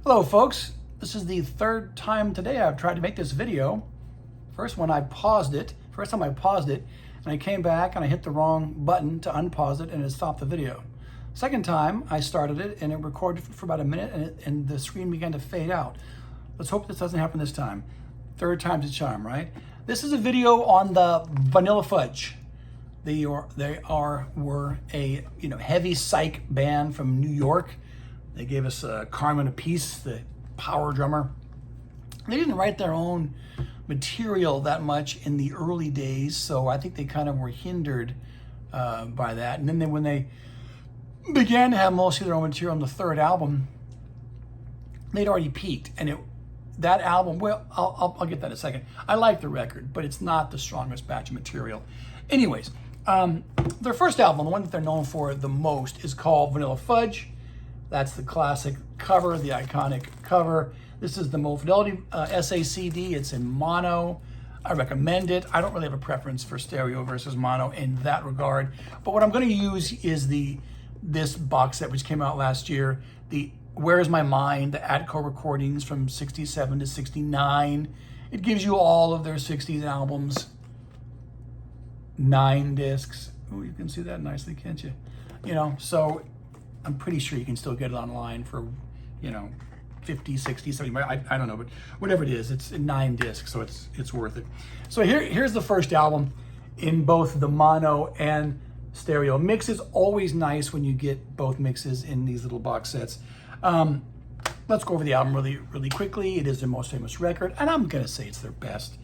Hello folks, this is the third time today I've tried to make this video. First time I paused it, and I came back and I hit the wrong button to unpause it and it stopped the video. Second time I started it and it recorded for about a minute and the screen began to fade out. Let's hope this doesn't happen this time. Third time's a charm, right? This is a video on the Vanilla Fudge. They were a heavy psych band from New York. They gave us Carmen Apiece, the power drummer. They didn't write their own material that much in the early days, so I think they kind of were hindered by that. And then when they began to have mostly their own material on the third album, they'd already peaked. And that album, well, I'll get that in a second. I like the record, but it's not the strongest batch of material. Anyways, their first album, the one that they're known for the most, is called Vanilla Fudge. That's the classic cover, the iconic cover. This is the Low Fidelity SACD. It's in mono. I recommend it. I don't really have a preference for stereo versus mono in that regard. But what I'm going to use is this box set, which came out last year, the Where's My Mind, the Atco recordings from 67 to 69. It gives you all of their 60s albums. 9 discs. Oh, you can see that nicely, can't you? So I'm pretty sure you can still get it online for, 50, 60, 70, I don't know, but whatever it is, it's 9 discs, so it's worth it. So here's the first album in both the mono and stereo mix. Is always nice when you get both mixes in these little box sets. Let's go over the album really quickly. It is their most famous record, and I'm gonna say it's their best.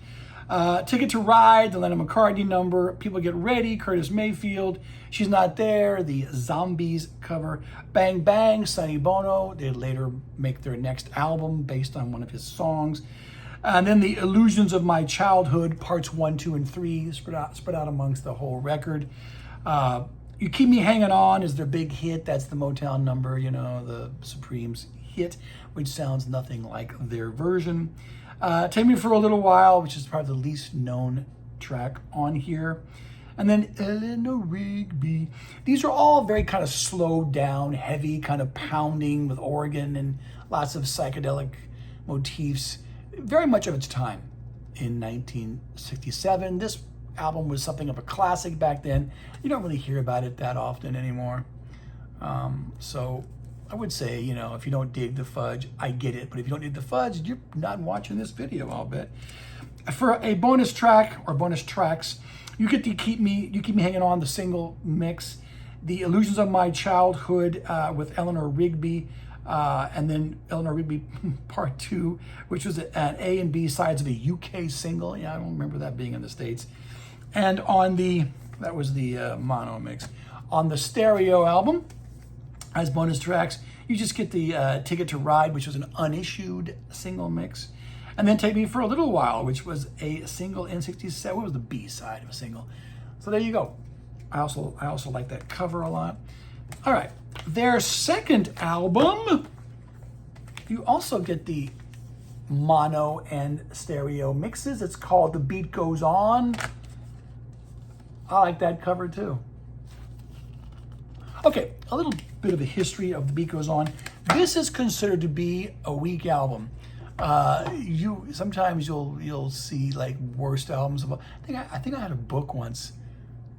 Ticket to Ride, the Lennon McCartney number, People Get Ready, Curtis Mayfield, She's Not There, the Zombies cover, Bang Bang, Sonny Bono. They later make their next album based on one of his songs. And then the Illusions of My Childhood, parts 1, 2, and 3, spread out amongst the whole record. You Keep Me Hanging On is their big hit. That's the Motown number, the Supremes hit, which sounds nothing like their version. Take Me For a Little While, which is probably the least known track on here. And then Eleanor Rigby. These are all very kind of slowed down, heavy, kind of pounding with organ and lots of psychedelic motifs. Very much of its time in 1967. This album was something of a classic back then. You don't really hear about it that often anymore. So I would say, if you don't dig the Fudge, I get it. But if you don't dig the Fudge, you're not watching this video, I'll bet. For a bonus track or bonus tracks, you get the Keep Me Hanging On, the single mix, the Illusions of My Childhood with Eleanor Rigby, and then Eleanor Rigby Part 2, which was an A and B sides of a UK single. Yeah, I don't remember that being in the States. And that was the mono mix. On the stereo album, as bonus tracks, you just get the Ticket to Ride, which was an unissued single mix. And then Take Me For a Little While, which was a single in 67. What was the B side of a single? So there you go. I also like that cover a lot. All right, their second album, you also get the mono and stereo mixes. It's called The Beat Goes On. I like that cover too. Okay, a little bit of a history of The Beat Goes On. This is considered to be a weak album. Sometimes you'll see like worst albums of. I think I had a book once.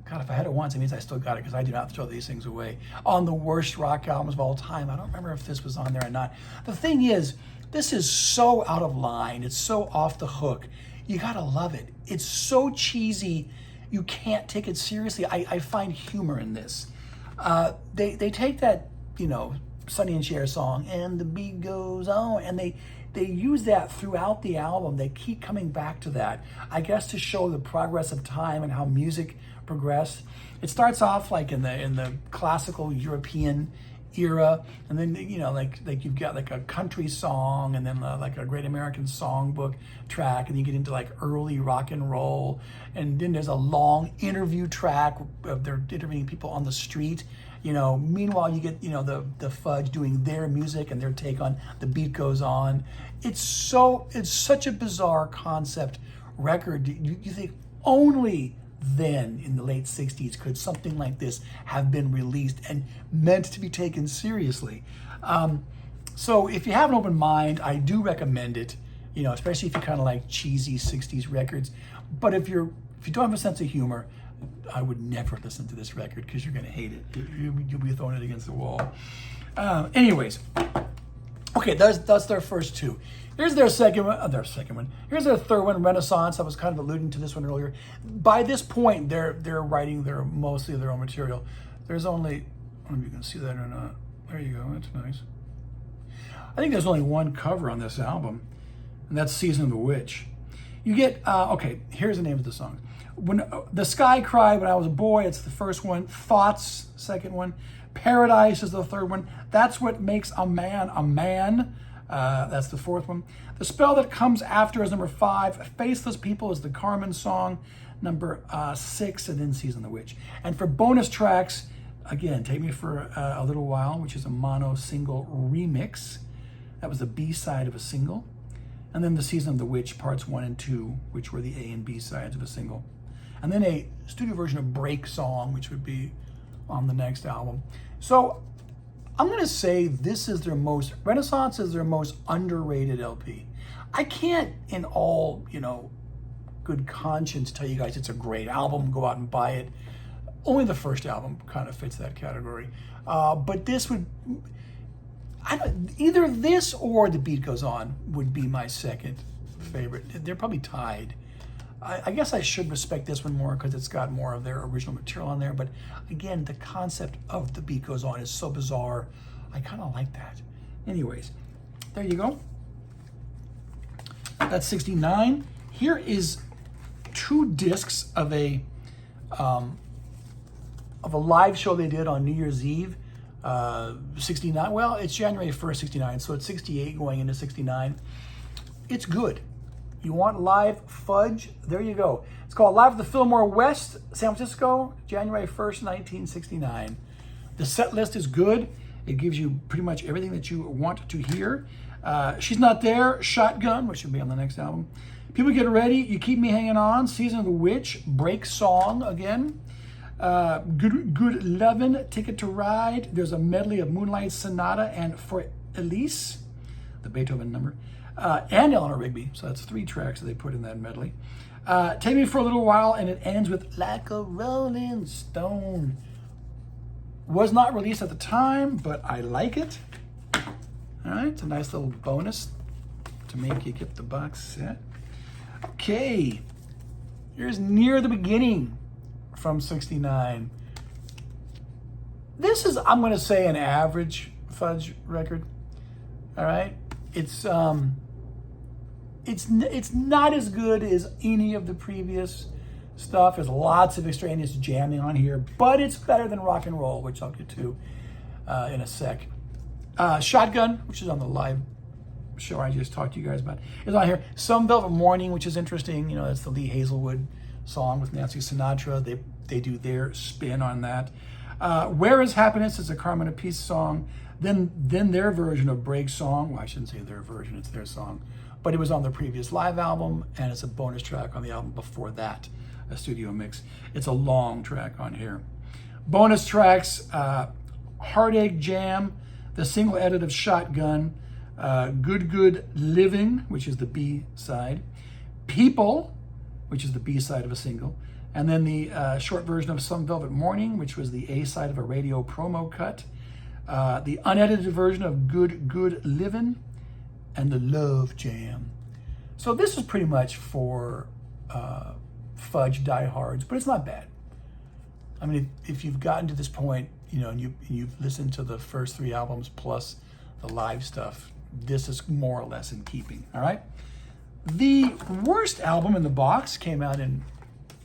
God, if I had it once, it means I still got it because I do not throw these things away. On the worst rock albums of all time. I don't remember if this was on there or not. The thing is, this is so out of line. It's so off the hook. You gotta love it. It's so cheesy. You can't take it seriously. I find humor in this. They take that, Sonny and Cher song, and the beat goes on, and they use that throughout the album. They keep coming back to that, I guess, to show the progress of time and how music progressed. It starts off like in the classical European era, and then like you've got like a country song, and then like a Great American Songbook track, and you get into like early rock and roll, and then there's a long interview track of they're interviewing people on the street. Meanwhile you get the Fudge doing their music and their take on The Beat Goes On. It's such a bizarre concept record. You think only then in the late 60s could something like this have been released and meant to be taken seriously. So if you have an open mind, I do recommend it, you know, especially if you kind of like cheesy 60s records. But if you don't have a sense of humor, I would never listen to this record because you're going to hate it. You'll be throwing it against the wall. Anyways, okay, that's their first two. Here's their second one. Here's their third one, Renaissance. I was kind of alluding to this one earlier. By this point, they're writing mostly their own material. There's only, I don't know if you can see that or not. There you go, that's nice. I think there's only one cover on this album, and that's Season of the Witch. You get, okay, here's the name of the song. When The Sky Cried When I Was a Boy, it's the first one. Thoughts, second one. Paradise is the third one. That's What Makes a Man a Man. That's the fourth one. The Spell That Comes After is number 5. Faceless People is the Carmen song, number 6, and then Season of the Witch. And for bonus tracks, again, Take Me for a Little While, which is a mono single remix. That was the B-side of a single. And then the Season of the Witch, parts 1 and 2, which were the A and B sides of a single. And then a studio version of Break Song, which would be on the next album. So I'm going to say Renaissance is their most underrated LP. I can't in all, you know, good conscience tell you guys it's a great album, go out and buy it. Only the first album kind of fits that category. But this would, either this or The Beat Goes On would be my second favorite. They're probably tied. I guess I should respect this one more because it's got more of their original material on there. But again, the concept of The Beat Goes On is so bizarre. I kind of like that. Anyways, there you go. That's 69. Here is 2 discs of a live show they did on New Year's Eve. 69. Well, it's January 1st, 69, so it's 68 going into 69. It's good. You want live Fudge? There you go. It's called Live at the Fillmore West, San Francisco, January 1st, 1969. The set list is good. It gives you pretty much everything that you want to hear. She's Not There, Shotgun, which will be on the next album. People Get Ready, You Keep Me Hanging On, Season of the Witch, Break Song again. Good Lovin', Ticket to Ride. There's a medley of Moonlight Sonata and For Elise, the Beethoven number. And Eleanor Rigby, so that's 3 tracks that they put in that medley. Take Me for a Little While, and it ends with Like a Rolling Stone. Was not released at the time, but I like it. All right, it's a nice little bonus to make you get the box set. Okay, here's Near the Beginning from 69. This is, I'm going to say, an average Fudge record. All right, it's not as good as any of the previous stuff. There's lots of extraneous jamming on here, but it's better than rock and roll, which I'll get to in a sec. Shotgun, which is on the live show I just talked to you guys about, is on here. Some Velvet Morning, which is interesting. You know, that's the Lee Hazelwood song with Nancy Sinatra. They do their spin on that. Where Is Happiness is a Carmen Appice song. Then their version of Break Song. Well, I shouldn't say their version, it's their song. But it was on the previous live album, and it's a bonus track on the album before that, a studio mix. It's a long track on here. Bonus tracks, Heartache Jam, the single edit of Shotgun, Good Living, which is the B side, People, which is the B side of a single, and then the short version of Some Velvet Morning, which was the A side of a radio promo cut, the unedited version of Good Living, and the Love Jam. So this is pretty much for Fudge diehards, but it's not bad. I mean, if you've gotten to this point, you know, and you've listened to the first 3 albums plus the live stuff, this is more or less in keeping, all right? The worst album in the box came out in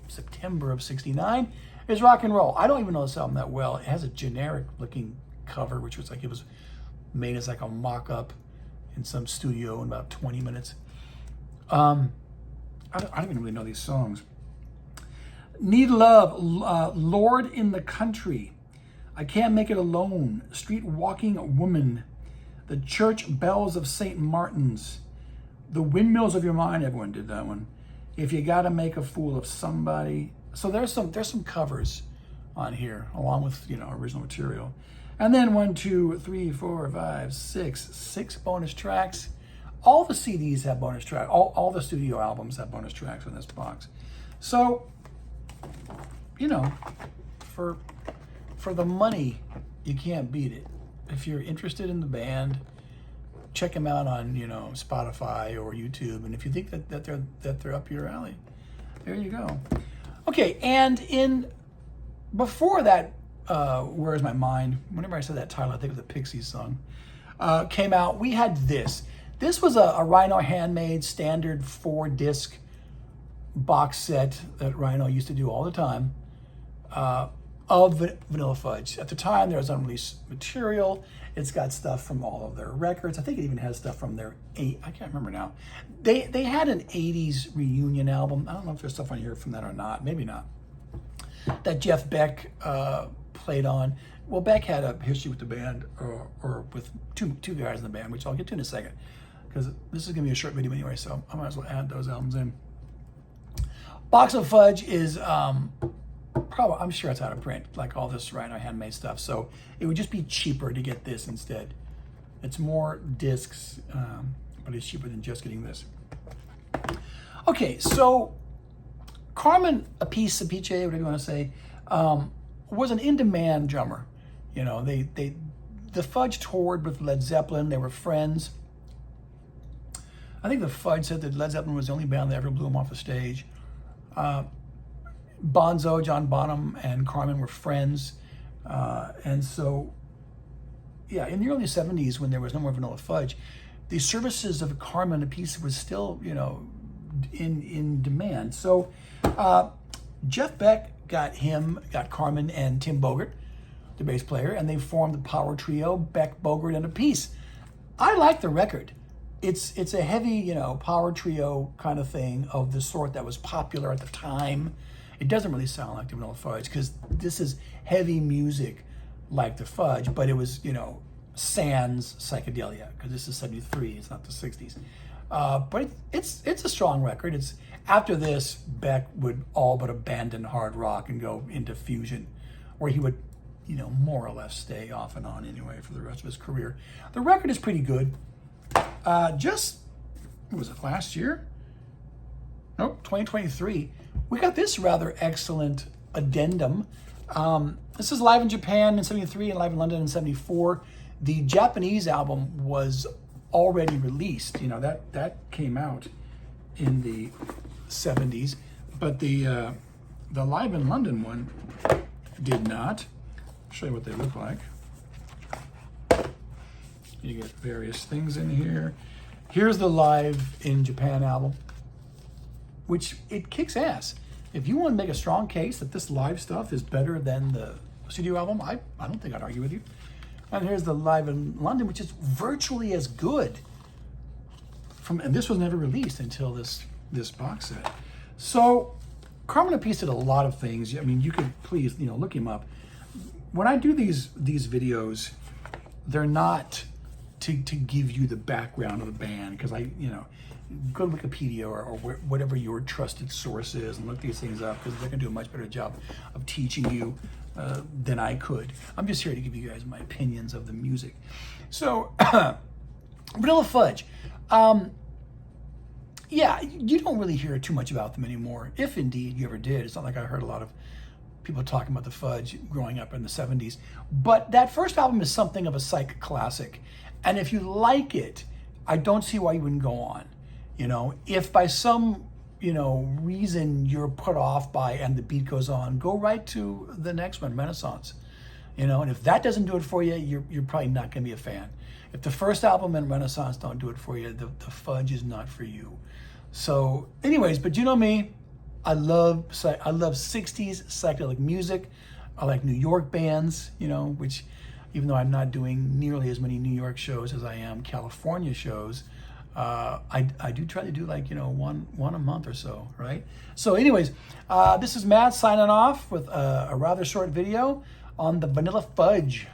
September of 69 is Rock and Roll. I don't even know this album that well. It has a generic looking cover, which was like, it was made as like a mock-up in some studio in about 20 minutes. I don't even really know these songs. Need Love, Lord in the Country, I Can't Make It Alone, Street Walking Woman, The Church Bells of St. Martin's, The Windmills of Your Mind, everyone did that one. If You Gotta Make a Fool of Somebody. So there's some covers on here, along with, you know, original material. And then 1, 2, 3, 4, 5, 6 bonus tracks. All the CDs have bonus tracks. All the studio albums have bonus tracks in this box. So, you know, for the money, you can't beat it. If you're interested in the band, check them out on, you know, Spotify or YouTube. And if you think that they're up your alley, there you go. Okay, and before that, Where's My Mind? Whenever I said that title, I think of the Pixies song. Came out. We had this. This was a Rhino handmade standard 4-disc box set that Rhino used to do all the time of Vanilla Fudge. At the time, there was unreleased material. It's got stuff from all of their records. I think it even has stuff from their I can't remember now. They had an 80s reunion album. I don't know if there's stuff on here from that or not. Maybe not. That Jeff Beck played on. Well, Beck had a history with the band, or with two guys in the band, which I'll get to in a second, because this is going to be a short video anyway, so I might as well add those albums in. Box of Fudge is probably, I'm sure it's out of print, like all this Rhino handmade stuff, so it would just be cheaper to get this instead. It's more discs, but it's cheaper than just getting this. Okay, so Carmen Apice, whatever you want to say, was an in-demand drummer. You know, the Fudge toured with Led Zeppelin. They were friends. I think the Fudge said that Led Zeppelin was the only band that ever blew them off the stage. Bonzo, John Bonham, and Carmen were friends. And so, yeah, in the early 70s, when there was no more Vanilla Fudge, the services of Carmen Apice was still, you know, in demand. So Jeff Beck got Carmen and Tim Bogert, the bass player, and they formed the power trio, Beck, Bogert, and Apice. I like the record. It's a heavy, you know, power trio kind of thing of the sort that was popular at the time. It doesn't really sound like the Vanilla Fudge, because this is heavy music like the Fudge, but it was, you know, sans psychedelia, because this is 73, it's not the 60s. But it's a strong record. It's after this, Beck would all but abandon hard rock and go into fusion, where he would, you know, more or less stay off and on anyway for the rest of his career. The record is pretty good. Just, what was it, last year? Nope, 2023. We got this rather excellent addendum. This is live in Japan in 73 and live in London in 74. The Japanese album was already released. You know, that came out in the 70s, but the live in London one did not. I'll show you what they look like. You get various things in here. Here's the live in Japan album, which it kicks ass. If you want to make a strong case that this live stuff is better than the studio album, I don't think I'd argue with you. And here's the live in London, which is virtually as good. And this was never released until this box set. So Carmen Apice did a lot of things. I mean, you could please, you know, look him up. When I do these videos, they're not to give you the background of the band, because you know, go to Wikipedia or whatever your trusted source is and look these things up, because they're gonna do a much better job of teaching you than I could. I'm just here to give you guys my opinions of the music. So, Vanilla Fudge. Yeah, you don't really hear too much about them anymore, if indeed you ever did. It's not like I heard a lot of people talking about the Fudge growing up in the 70s. But that first album is something of a Psych classic. And if you like it, I don't see why you wouldn't go on. You know, if by some, you know, reason you're put off by And the Beat Goes On, go right to the next one, Renaissance. You know, and if that doesn't do it for you, you're probably not going to be a fan. If the first album and Renaissance don't do it for you, the Fudge is not for you. So anyways, but you know me, I love 60s psychedelic music. I like New York bands, you know, which, even though I'm not doing nearly as many New York shows as I am California shows, I do try to do, like, you know, one a month or so, right? So anyways, this is Matt signing off with a rather short video on the Vanilla Fudge.